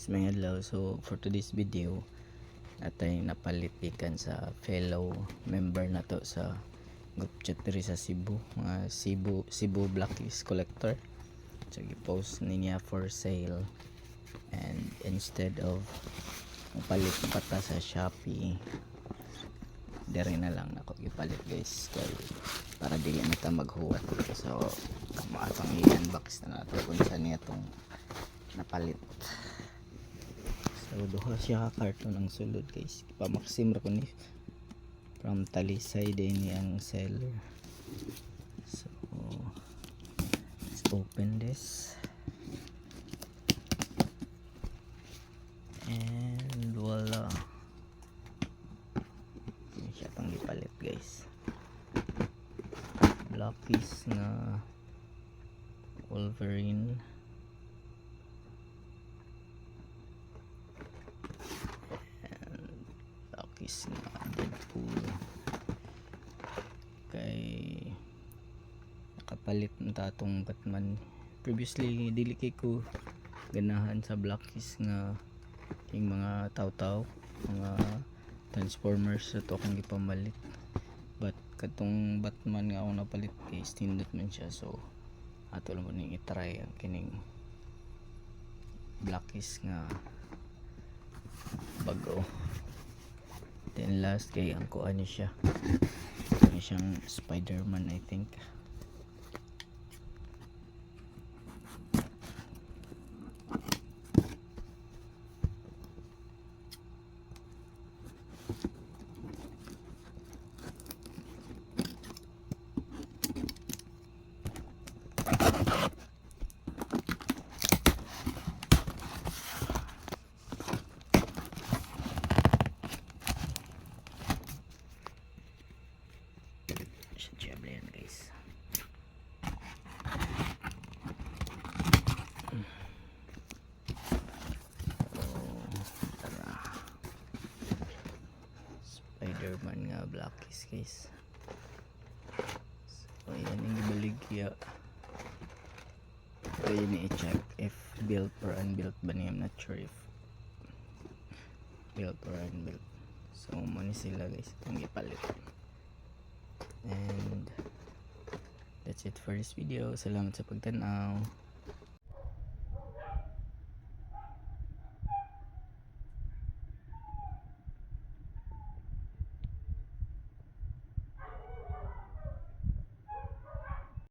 guys, may adlaw. So for today's video natay napalit ikan sa fellow member na to sa group chat diri sa Cebu, mga Cebu blacklist collector. So i-post niya for sale, and instead of mapalit pa ta sa Shopee, diri na lang ako ipalit guys, kay para dili na ta maghuwat. So kamaatang i-unbox na nato kung saan niya tong napalit. So duha siya ka karton ang sulod guys, pamaksim ra ko ni from Talisay din ni ang seller. So let's open this, and voila, ini siya tong ipalit guys. Blackies na Wolverine, is na Deadpool. Kay nakapalit na tatong Batman. Previously dili kay ko ganahan sa Blackies nga yung mga taw-taw, mga Transformers sa to akong gipamalit, but katong Batman nga akong napalit kay stindot man siya. So ato lang ko ning i-try ang kining Blackies nga bago. Then last kay ang kuha niya siya, may siyang Spider-Man I think. Yan guys. Tara. Spider-Man nga Blackies guys. So yan yung ibaligya. Ito yun i-check if built or unbuilt ba niya. I'm not sure if built or unbuilt. So muna sila guys, itong ipalit. And that's it for this video. Salamat sa pagtanaw.